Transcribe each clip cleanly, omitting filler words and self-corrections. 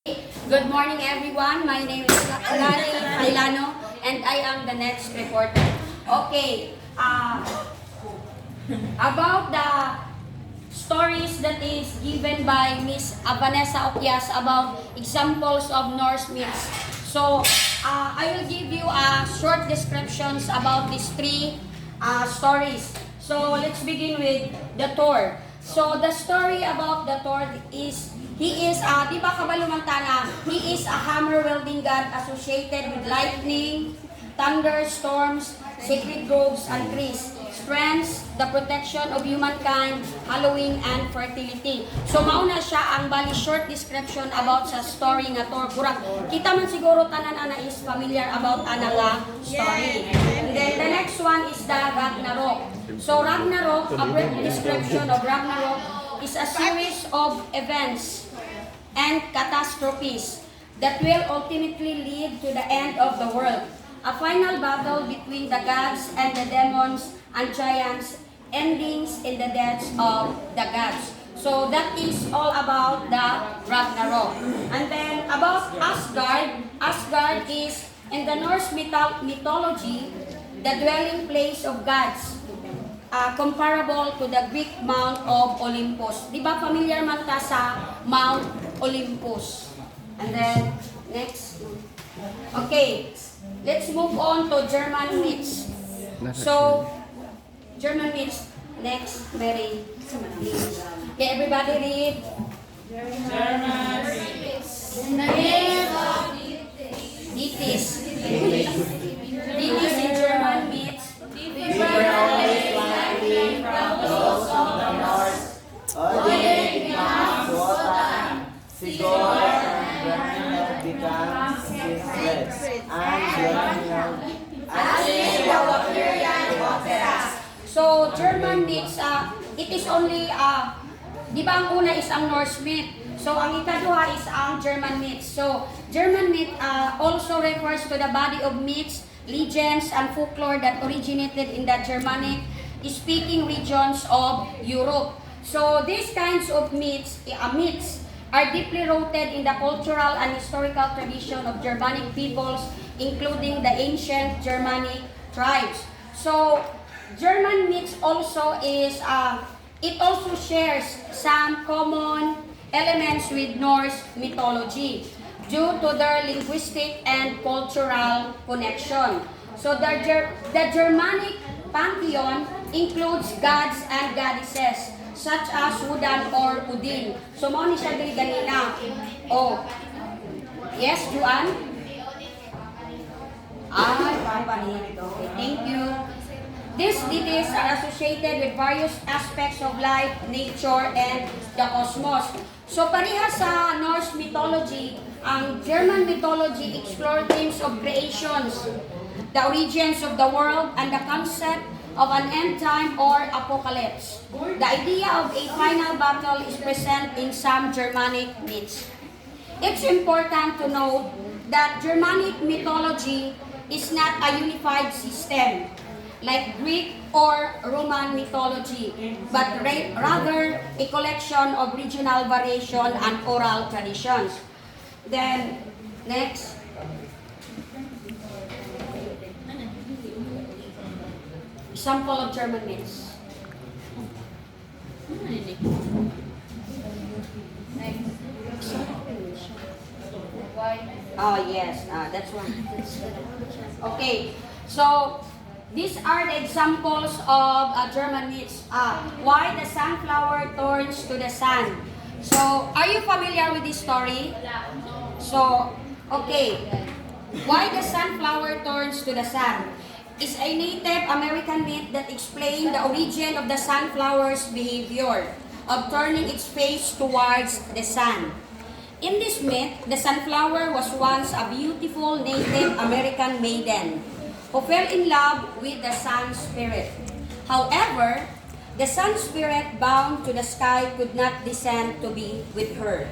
Good morning, everyone. My name is Lanie Failano, and I am the next reporter. Okay, about the stories that is given by Miss Vanessa Okias about examples of Norse myths. So, I will give you short descriptions about these three stories. So, let's begin with the Thor. So, the story about the Thor is he is, di ba kabalumantana, he is a hammer-wielding god associated with lightning, thunder, storms, sacred groves, and trees, strengths, the protection of humankind, Halloween, and fertility. So, mauna siya ang bali short description about sa story nga Thor. Burag, kita man siguro tanan ana is familiar about ana nga story. And then, the next one is the Ragnarok. So, Ragnarok, a brief description of Ragnarok is a series of events and catastrophes that will ultimately lead to the end of the world. A final battle between the gods and the demons and giants, endings in the deaths of the gods. So that is all about the Ragnarok. And then about Asgard, Asgard is in the Norse mythology the dwelling place of gods. Comparable to the Greek Mount of Olympus. Di ba familiar man ta sa Mount Olympus? And then, next. Okay, let's move on to German myths. So, German myths. Next, Mary. Please. Okay, everybody read. German myths. The myth of Dittis. Dittis in German myths. From those of the north, Odin becomes Wotan, Sigurd and Ragnar becomes Sigrid, and Ragnar Actually, the Wagnerian operas. So, German myths, it is only, di ba ang una is ang Norse myth? So, ang ikaduha is ang German myths. So, German myth also refers to the body of myths, legends, and folklore that originated in the Germanic-speaking regions of Europe. So, these kinds of myths are deeply rooted in the cultural and historical tradition of Germanic peoples, including the ancient Germanic tribes. So, German myths also is, it also shares some common elements with Norse mythology due to their linguistic and cultural connection. So, the Germanic pantheon includes gods and goddesses such as Wodan or Odin. So, mo ni siya dili ganina. Oh. Yes, Juan? Okay, thank you. These deities are associated with various aspects of life, nature, and the cosmos. So, pareha sa Norse mythology, ang German mythology explores themes of creations, the origins of the world, and the concept of an end time or apocalypse. The idea of a final battle is present in some Germanic myths. It's important to note that Germanic mythology is not a unified system like Greek or Roman mythology, but rather a collection of regional variation and oral traditions. Then, next. Example of German myths. Oh yes, that's one. Okay, so these are the examples of German myths. Why the sunflower turns to the sun. So, are you familiar with this story? So, okay. Why the sunflower turns to the sun is a Native American myth that explains the origin of the sunflower's behavior of turning its face towards the sun. In this myth, the sunflower was once a beautiful Native American maiden who fell in love with the sun spirit. However, the sun spirit bound to the sky could not descend to be with her.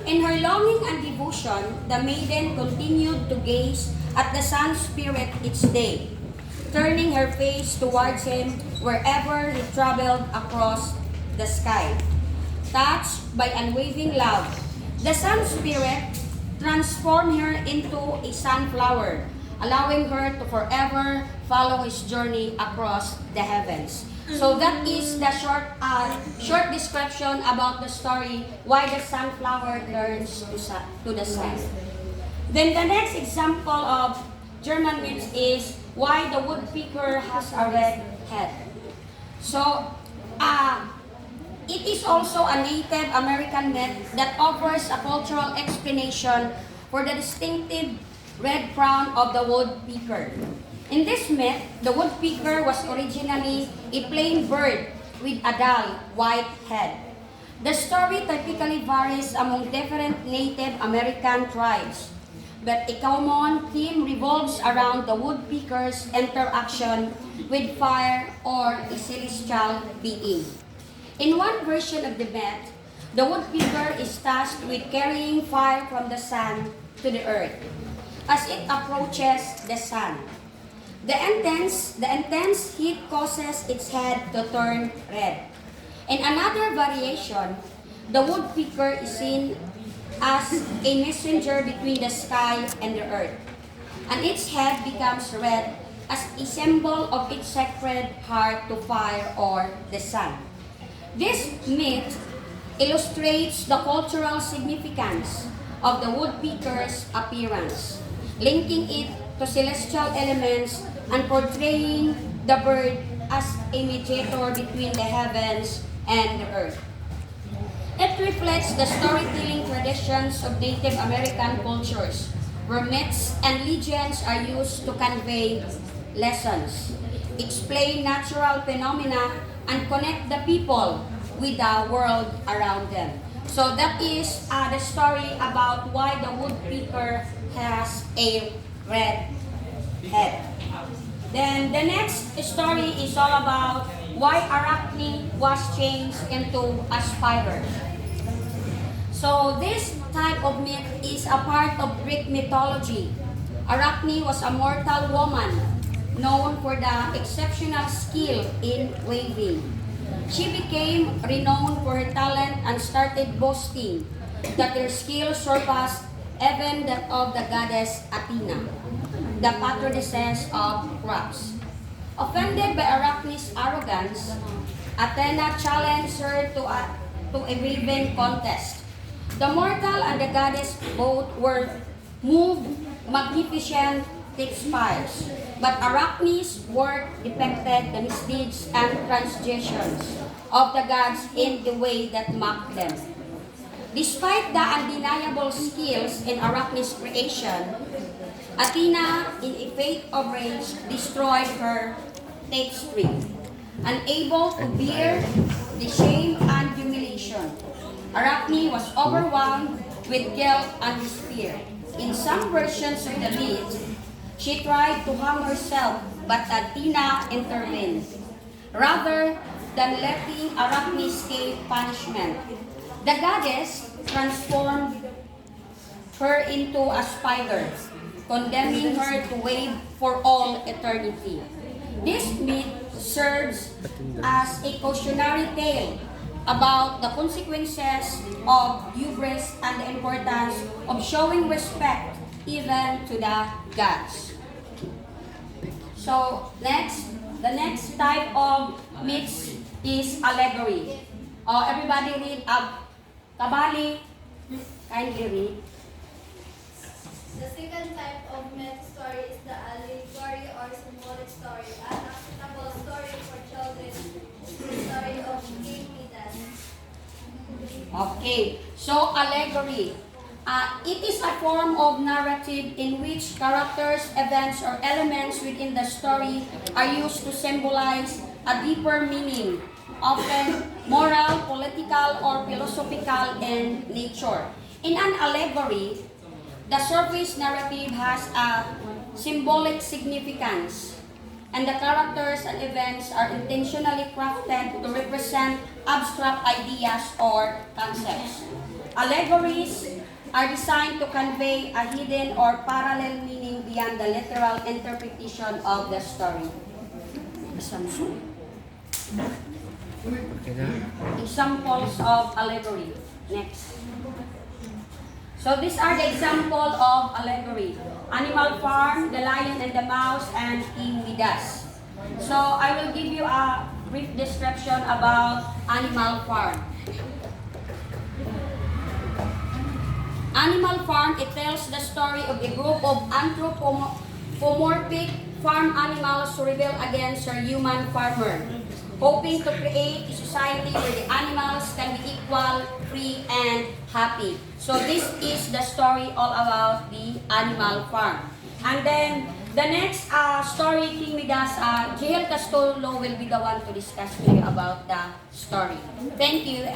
In her longing and devotion, the maiden continued to gaze at the sun spirit each day, turning her face towards him wherever he traveled across the sky. Touched by unwavering love, the sun spirit transformed her into a sunflower, allowing her to forever follow his journey across the heavens. So that is the short description about the story why the sunflower turns to the sun. Then the next example of German myths is why the woodpecker has a red head. So it is also a Native American myth that offers a cultural explanation for the distinctive red crown of the woodpecker. In this myth, the woodpecker was originally a plain bird with a dull white head. The story typically varies among different Native American tribes, but a common theme revolves around the woodpecker's interaction with fire or a celestial being. In one version of the myth, the woodpecker is tasked with carrying fire from the sun to the earth as it approaches the sun. The intense heat causes its head to turn red. In another variation, the woodpecker is seen as a messenger between the sky and the earth, and its head becomes red as a symbol of its sacred heart to fire or the sun. This myth illustrates the cultural significance of the woodpecker's appearance, linking it to celestial elements and portraying the bird as a mediator between the heavens and the earth. It reflects the storytelling traditions of Native American cultures, where myths and legends are used to convey lessons, explain natural phenomena, and connect the people with the world around them. So that is the story about why the woodpecker has a red head. Then the next story is all about why Arachne was changed into a spider. So this type of myth is a part of Greek mythology. Arachne was a mortal woman known for the exceptional skill in weaving. She became renowned for her talent and started boasting that her skill surpassed even that of the goddess Athena, the patroness of crops. Offended by Arachne's arrogance, Athena challenged her to a weaving contest. The mortal and the goddess both were moved magnificent textiles, but Arachne's work depicted the misdeeds and transgressions of the gods in the way that mocked them. Despite the undeniable skills in Arachne's creation, Athena, in a fit of rage, destroyed her tapestry, unable to bear the shame and humiliation. Arachne was overwhelmed with guilt and despair. In some versions of the myth, she tried to hang herself, but Athena intervened. Rather than letting Arachne escape punishment, the goddess transformed her into a spider, condemning her to wait for all eternity. This myth serves as a cautionary tale about the consequences of hubris and the importance of showing respect even to the gods. So the next type of myths is allegory. Everybody read Kabali. Kindly read. The second type of myth story is the allegory or symbolic story, an acceptable story for children is the story of King Midas. Okay, so allegory. It is a form of narrative in which characters, events, or elements within the story are used to symbolize a deeper meaning, often moral, political, or philosophical in nature. In an allegory, the surface narrative has a symbolic significance, and the characters and events are intentionally crafted to represent abstract ideas or concepts. Allegories are designed to convey a hidden or parallel meaning beyond the literal interpretation of the story. Examples of allegory. Next. So So these are the example of allegory. Animal Farm, The Lion and the Mouse, and King Midas. So I will give you a brief description about Animal Farm. Animal Farm, it tells the story of a group of anthropomorphic farm animals to rebel against their human farmer, hoping to create a society where the animals can be equal, free, and happy. So this is the story all about the Animal Farm. And then the next story, King Midas, Jihel Castolo will be the one to discuss to you about the story. Thank you.